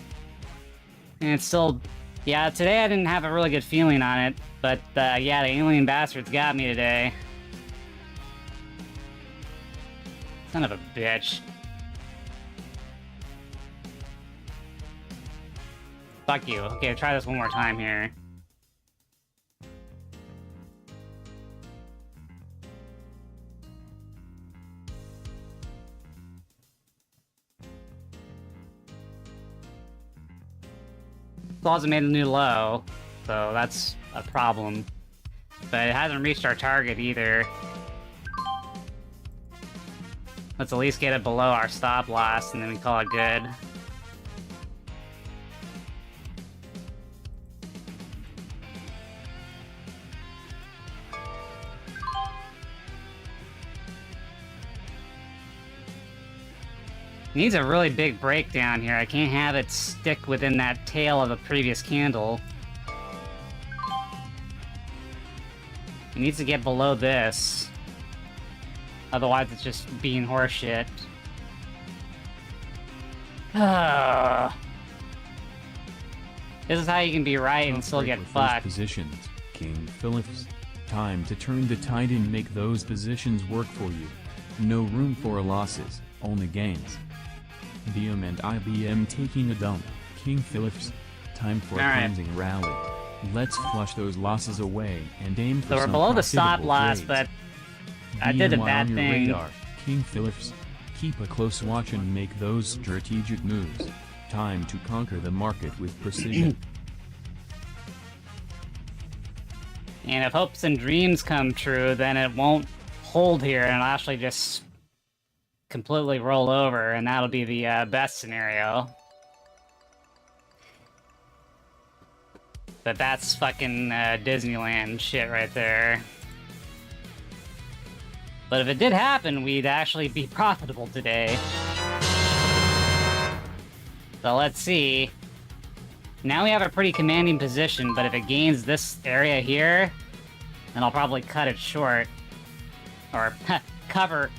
And it's still, yeah, today I didn't have a really good feeling on it, but yeah, the alien bastards got me today. Son of a bitch. Fuck you. Okay, try this one more time here. Also made a new low, so that's a problem. But it hasn't reached our target either. Let's at least get it below our stop loss, and then we call it good. Needs a really big breakdown here. I can't have it stick within that tail of the previous candle. It needs to get below this. Otherwise, it's just being horseshit. This is how you can be right and still get fucked. Positions, King Phillips. Time to turn the tide and make those positions work for you. No room for losses, only gains. BM and IBM taking a dump. King Phillips. Time for a cleansing rally. Let's flush those losses away and aim for so we're some below the stop loss, trades. but I did a bad thing. Radar, King Phillips. Keep a close watch and make those strategic moves. Time to conquer the market with precision. And if hopes and dreams come true, then it won't hold here and it'll actually just completely roll over, and that'll be the best scenario. But that's fucking Disneyland shit right there. But if it did happen, we'd actually be profitable today. So let's see. Now we have a pretty commanding position, but if it gains this area here, then I'll probably cut it short. Or cover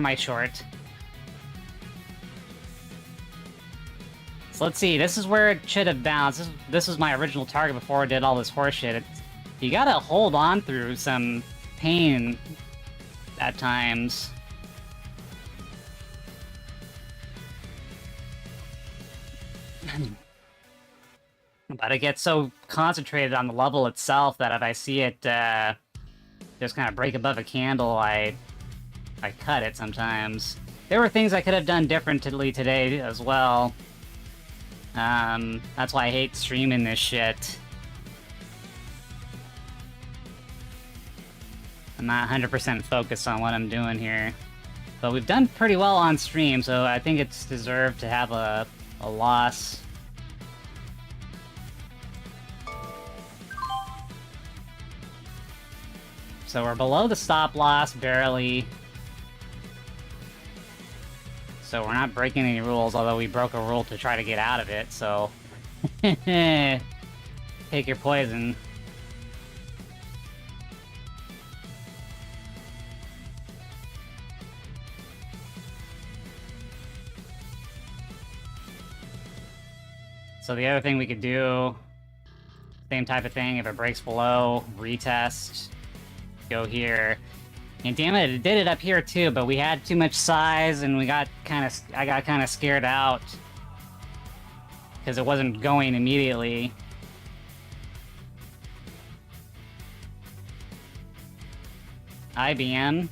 my short. So let's see, this is where it should have bounced. This was my original target before I did all this horseshit. You gotta hold on through some pain at times. But I get so concentrated on the level itself that if I see it just kind of break above a candle, I cut it sometimes. There were things I could have done differently today as well. That's why I hate streaming this shit. I'm not 100% focused on what I'm doing here. But we've done pretty well on stream, so I think it's deserved to have a loss. So we're below the stop loss, barely. So we're not breaking any rules, although we broke a rule to try to get out of it, so... Take your poison. So the other thing we could do, same type of thing, if it breaks below, retest, go here. And damn it did it up here too, but we had too much size and I got kind of scared out. Because it wasn't going immediately. IBM?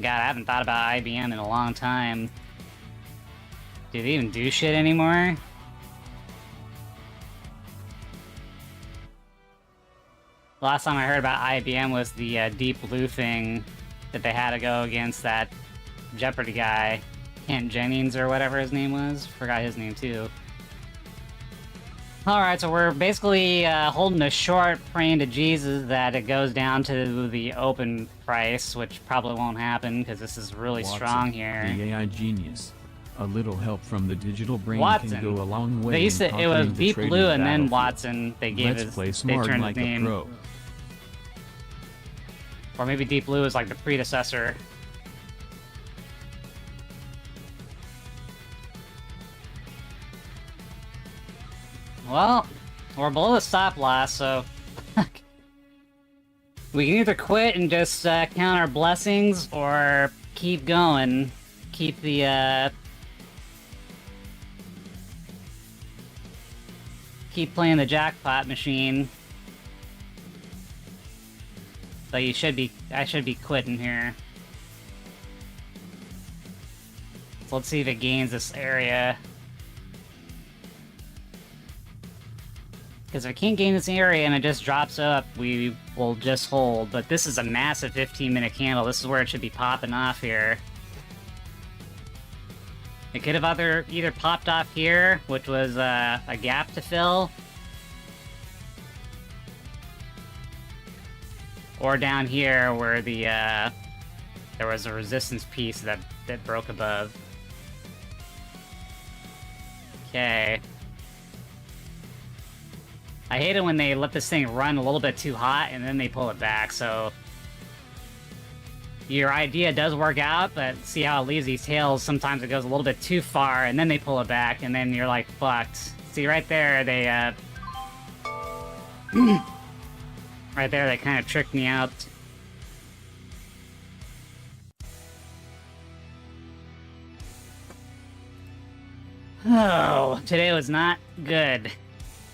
God, I haven't thought about IBM in a long time. Do they even do shit anymore? Last time I heard about IBM was the Deep Blue thing that they had to go against that Jeopardy guy, Kent Jennings or whatever his name was. Forgot his name too. Alright, so we're basically holding a short, praying to Jesus that it goes down to the open price, which probably won't happen because this is really strong here. The AI genius. A little help from the digital brain Watson. can go a long way. They used to, it was Deep Blue and then Watson. They gave Let's play they smart turned like his a name. pro. Or maybe Deep Blue is like the predecessor. Well, we're below the stop loss, so we can either quit and just count our blessings, or keep going. Keep the keep playing the jackpot machine. But I should be quitting here. So let's see if it gains this area. Because if it can't gain this area and it just drops up, we will just hold. But this is a massive 15-minute candle. This is where it should be popping off here. It could have either popped off here, which was a gap to fill, or down here where the there was a resistance piece that broke above. Okay. I hate it when they let this thing run a little bit too hot and then they pull it back, so... Your idea does work out, but see how it leaves these tails, sometimes it goes a little bit too far, and then they pull it back, and then you're like, fucked. See, right there, they, right there, they kind of tricked me out. Oh, today was not good.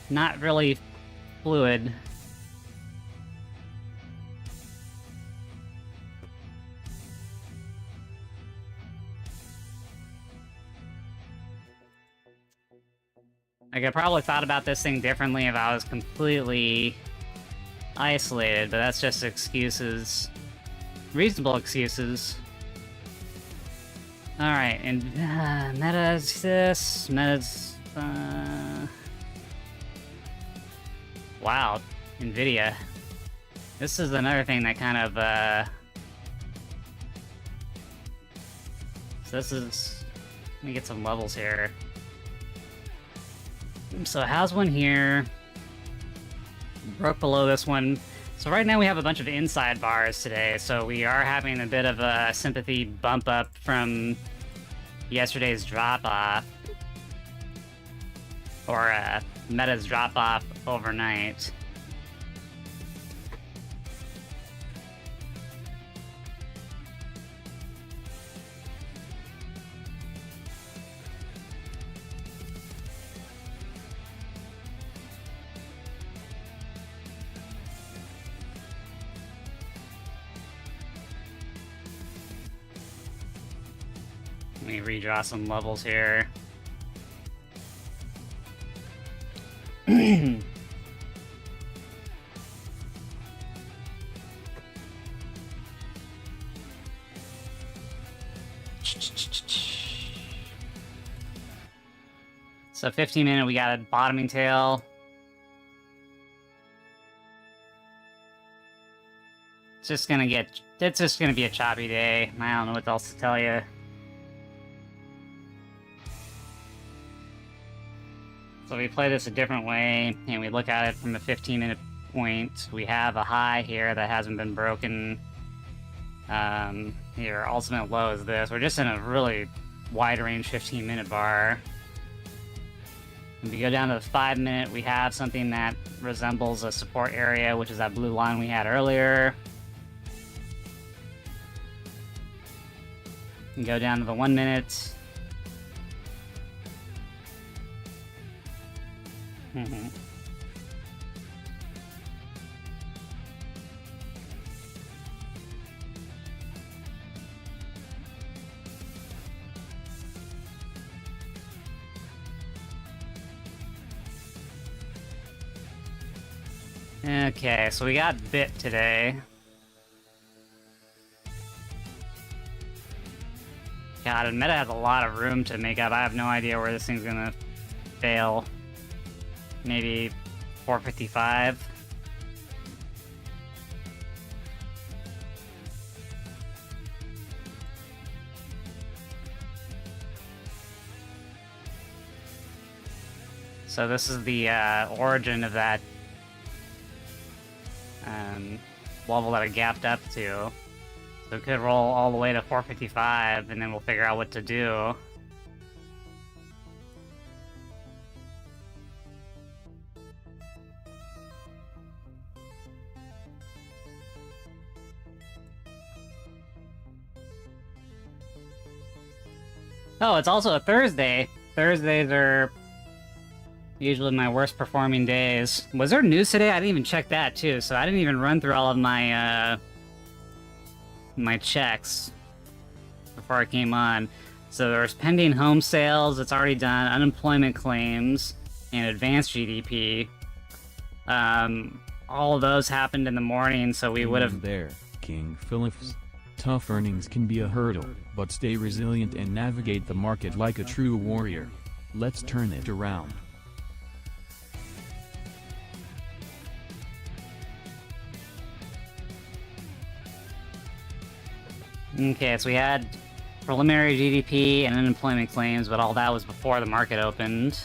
Not really fluid. Like, I probably thought about this thing differently if I was completely isolated, but that's just excuses. Reasonable excuses. Alright, and meta's this, meta's... Wow, NVIDIA. This is another thing that kind of, So this is... Let me get some levels here. So it has one here. Broke below this one. So right now we have a bunch of inside bars today, so we are having a bit of a sympathy bump up from yesterday's drop-off. Or Meta's drop-off overnight. Let me redraw some levels here. So 15-minute, we got a bottoming tail. It's just gonna be a choppy day. I don't know what else to tell you. So we play this a different way, and we look at it from a 15-minute point. We have a high here that hasn't been broken. Here, ultimate low is this. We're just in a really wide range 15-minute bar. If we go down to the 5-minute, we have something that resembles a support area, which is that blue line we had earlier. And go down to the 1-minute. Okay, so we got bit today. God, meta has a lot of room to make up. I have no idea where this thing's gonna fail. Maybe 455. So this is the origin of that level that it gapped up to. So it could roll all the way to 455, and then we'll figure out what to do. Oh, it's also a Thursday. Thursdays are usually my worst performing days. Was there news today? I didn't even check that too, so I didn't even run through all of my my checks before I came on. So there's pending home sales, it's already done, unemployment claims, and advanced GDP. All of those happened in the morning, so we would have... There, King Phillips. Tough earnings can be a hurdle, but stay resilient and navigate the market like a true warrior. Let's turn it around. Okay, so we had preliminary GDP and unemployment claims, but all that was before the market opened.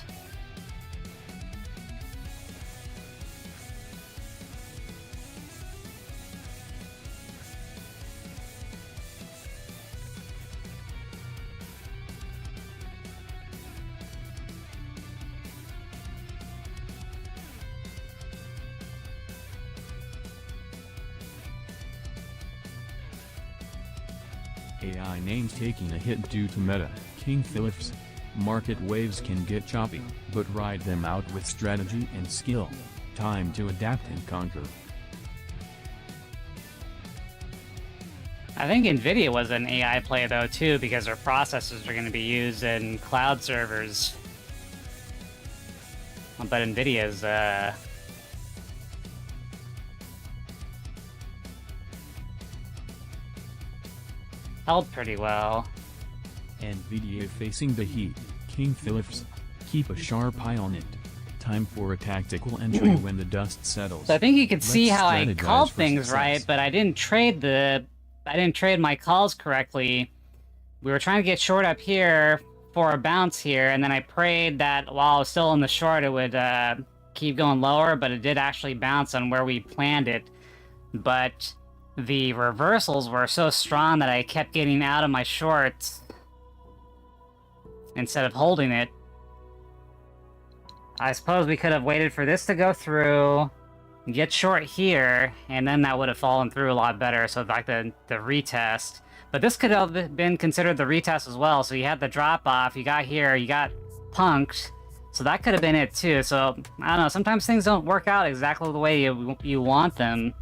AI names taking a hit due to Meta, King Phillips. Market waves can get choppy, but ride them out with strategy and skill. Time to adapt and conquer. I think NVIDIA was an AI play though too, because their processors are going to be used in cloud servers. But NVIDIA's held pretty well. NVIDIA facing the heat, King Phillips. Keep a sharp eye on it. Time for a tactical entry when the dust settles. So I think you could see how I strategize called for things success. right, but I didn't trade my calls correctly. We were trying to get short up here for a bounce here, and then I prayed that while I was still in the short, it would keep going lower, but it did actually bounce on where we planned it. But the reversals were so strong that I kept getting out of my shorts instead of holding it. I suppose we could have waited for this to go through, get short here, and then that would have fallen through a lot better, so like the retest. But this could have been considered the retest as well, so you had the drop-off, you got here, you got punked, so that could have been it too. So, I don't know, sometimes things don't work out exactly the way you want them.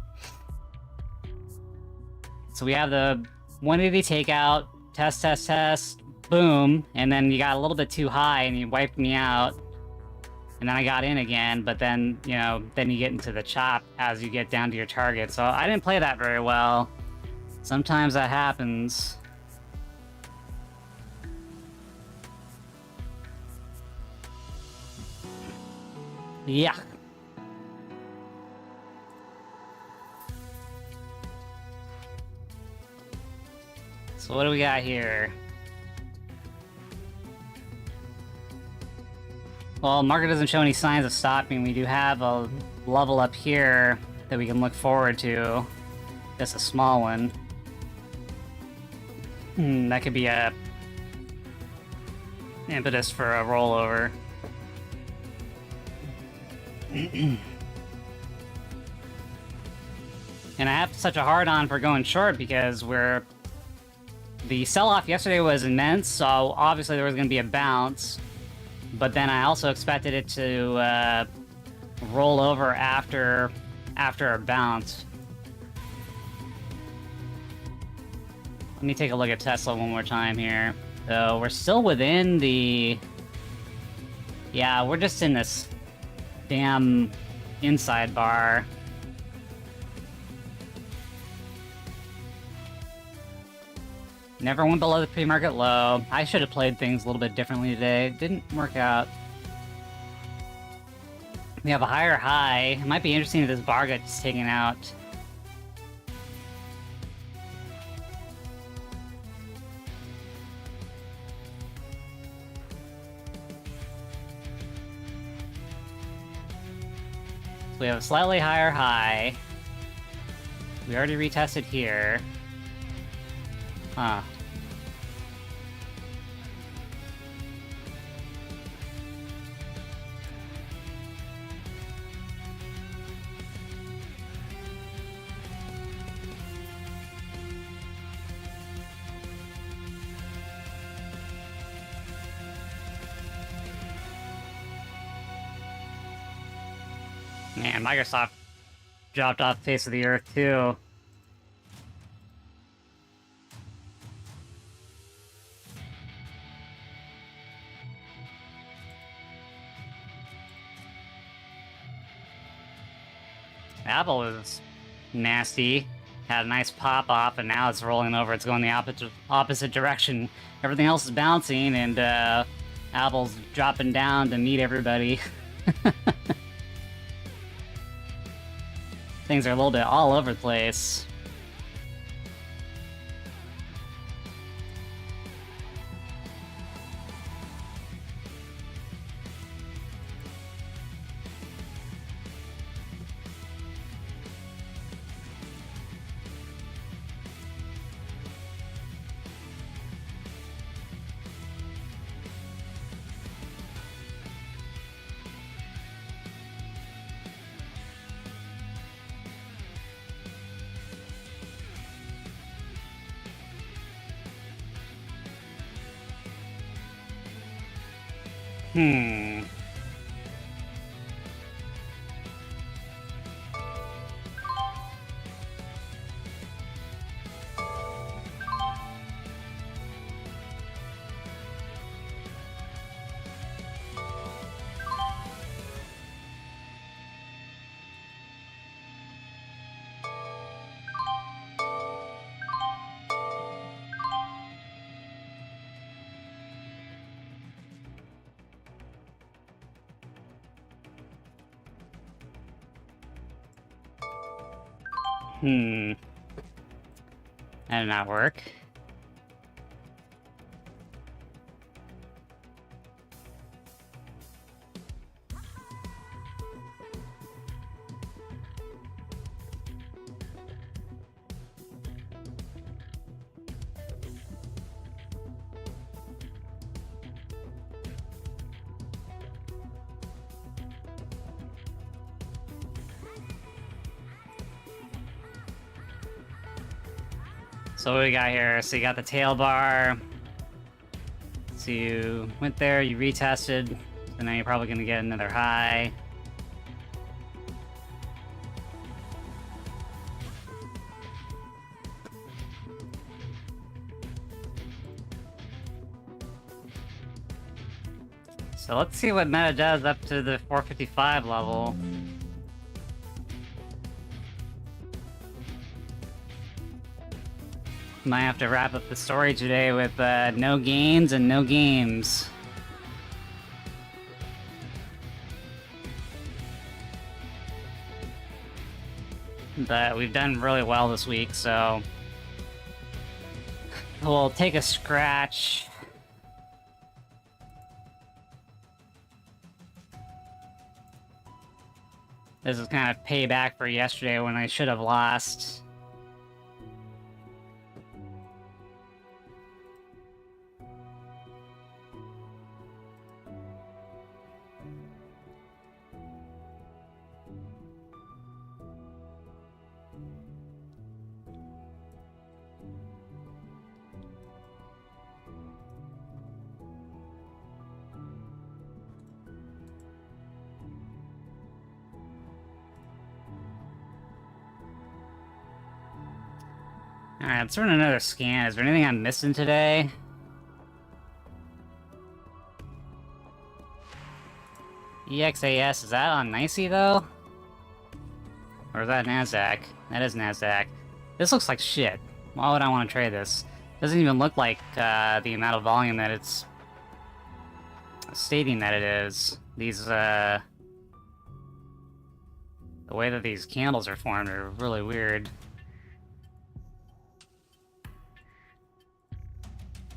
So we have the 180 takeout, test, boom, and then you got a little bit too high and you wiped me out. And then I got in again, but then, you know, then you get into the chop as you get down to your target. So I didn't play that very well. Sometimes that happens. Yeah. So what do we got here? Well, market doesn't show any signs of stopping. We do have a level up here that we can look forward to. Just a small one. That could be a impetus for a rollover. And I have such a hard-on for going short because the sell-off yesterday was immense, so obviously there was going to be a bounce. But then I also expected it to roll over after a bounce. Let me take a look at Tesla one more time here. So we're still within the... Yeah, we're just in this damn inside bar. Never went below the pre-market low. I should have played things a little bit differently today. It didn't work out. We have a higher high. It might be interesting if this bar gets taken out. So we have a slightly higher high. We already retested here. Huh. Man, Microsoft dropped off the face of the earth too. Apple is nasty. Had a nice pop off, and now it's rolling over. It's going the opposite direction. Everything else is bouncing, and Apple's dropping down to meet everybody. Things are a little bit all over the place. Hmm. That did not work. So what we got here? So you got the tail bar. So you went there, you retested, and now you're probably going to get another high. So let's see what Meta does up to the 455 level. Might have to wrap up the story today with no gains and no games. but we've done really well this week, so we'll take a scratch. This is kind of payback for yesterday when I should have lost. Alright, let's run another scan. Is there anything I'm missing today? EXAS, is that on NYSE though? Or is that NASDAQ? That is NASDAQ. This looks like shit. Why would I want to trade this? Doesn't even look like the amount of volume that it's stating that it is. These, the way that these candles are formed are really weird.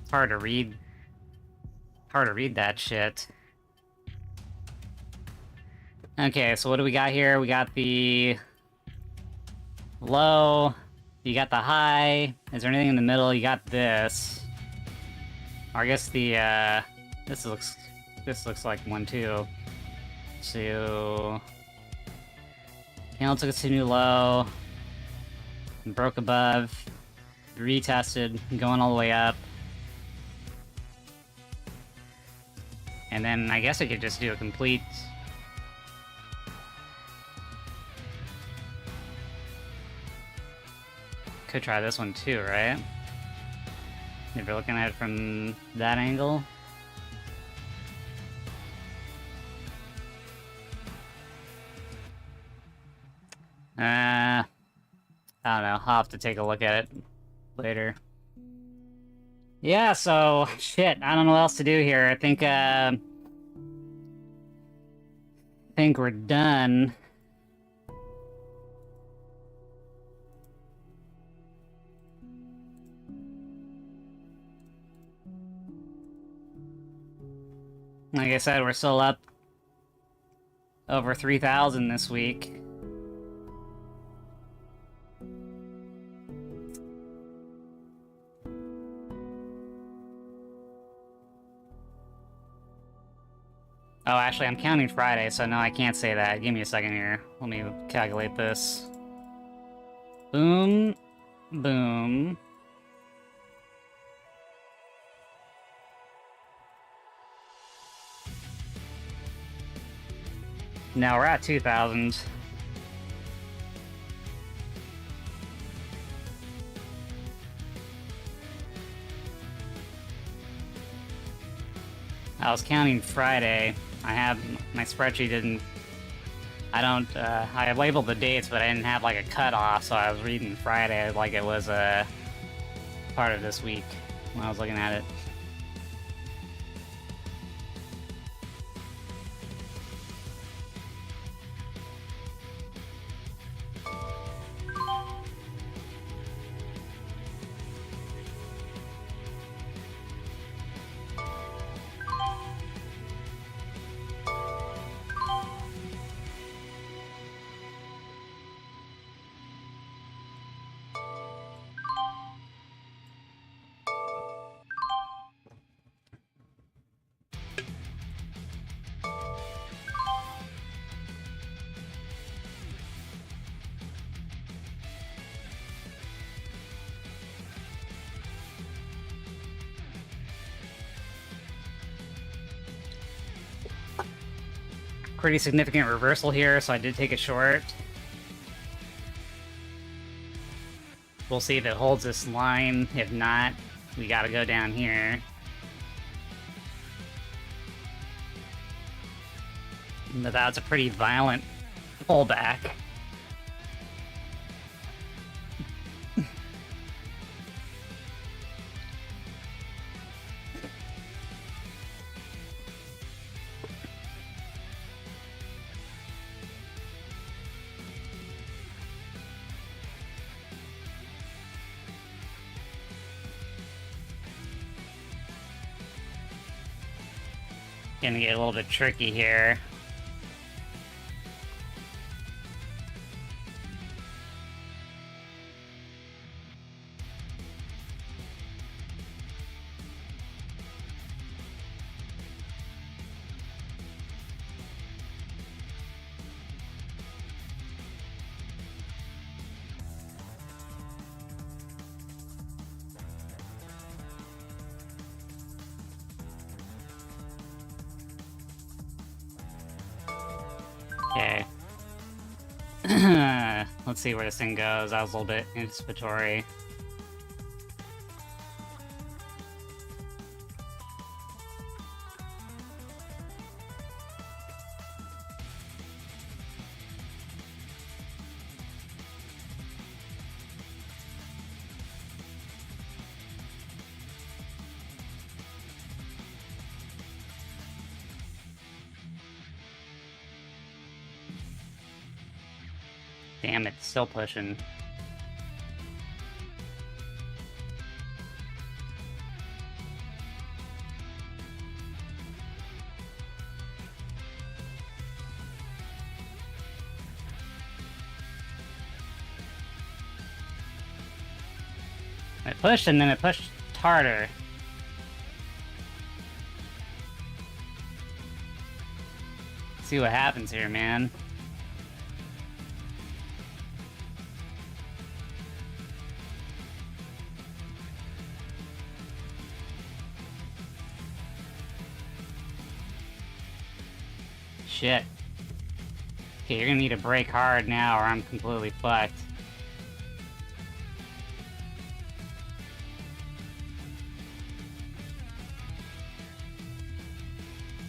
It's hard to read. Hard to read that shit. Okay, so what do we got here? We got the low. You got the high. Is there anything in the middle? You got this. Or I guess the this looks like one too. So candle took us to new low. Broke above. Retested, going all the way up. And then I guess I could just do a complete... Could try this one too, right? If you're looking at it from that angle. I don't know. I'll have to take a look at it later. Yeah, so, shit, I don't know what else to do here. I think we're done. Like I said, we're still up over 3,000 this week. Oh, actually, I'm counting Friday, so no, I can't say that. Give me a second here. Let me calculate this. Boom. Boom. Now we're at 2,000. I was counting Friday. I have my spreadsheet didn't. I labeled the dates, but I didn't have like a cutoff, so I was reading Friday like it was a part of this week when I was looking at it. Pretty significant reversal here, so I did take it short. We'll see if it holds this line. If not, we gotta go down here. But that's a pretty violent pullback. Gonna get a little bit tricky here. Okay. Let's see where this thing goes. That was a little bit anticipatory. Damn it, still pushing. It pushed and then it pushed harder. See what happens here, man. Shit. Okay, you're gonna need to brake hard now or I'm completely fucked.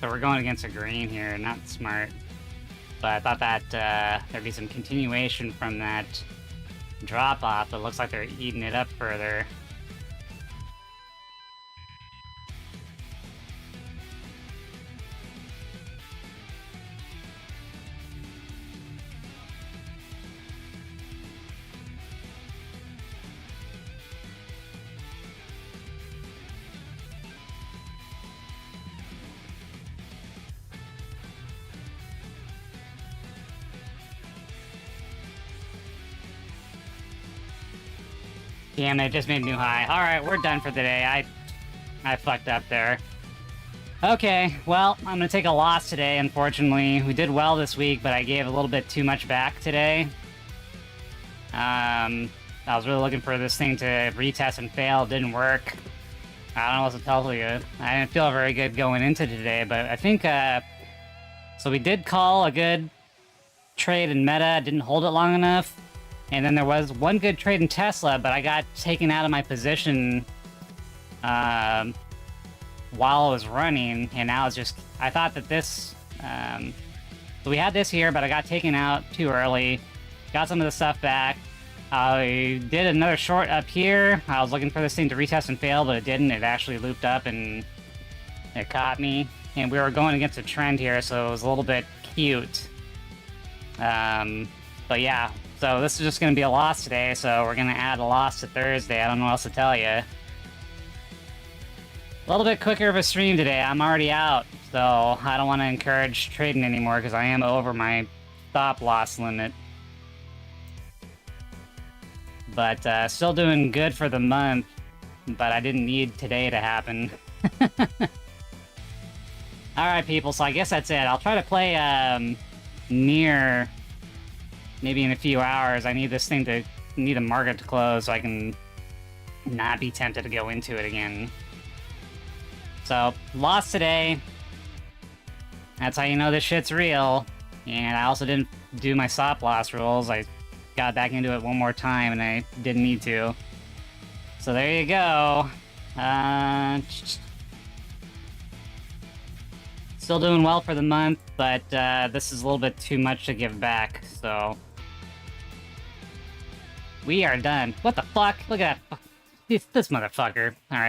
So we're going against a green here, not smart. But I thought that there'd be some continuation from that drop-off, but looks like they're eating it up further. Damn, it just made new high. Alright, we're done for the day. I fucked up there. Okay, well, I'm gonna take a loss today, unfortunately. We did well this week, but I gave a little bit too much back today. I was really looking for this thing to retest and fail. It didn't work. I don't know what to tell you. I didn't feel very good going into today, but I think, so we did call a good trade in meta, didn't hold it long enough. And then there was one good trade in Tesla, but I got taken out of my position while I was running, and now it's just... I thought that this... so we had this here, but I got taken out too early. Got some of the stuff back. I did another short up here. I was looking for this thing to retest and fail, but it didn't. It actually looped up and it caught me. And we were going against a trend here, so it was a little bit cute. But yeah. So this is just going to be a loss today, so we're going to add a loss to Thursday. I don't know what else to tell you. A little bit quicker of a stream today. I'm already out, so I don't want to encourage trading anymore because I am over my stop loss limit. But still doing good for the month, but I didn't need today to happen. Alright, people, so I guess that's it. I'll try to play Nier... maybe in a few hours. I need this thing to... need the market to close so I can not be tempted to go into it again. So, lost today. That's how you know this shit's real. And I also didn't do my stop loss rules. I got back into it one more time and I didn't need to. So there you go. Still doing well for the month, but this is a little bit too much to give back, so... We are done. What the fuck? Look at that. This motherfucker. Alright.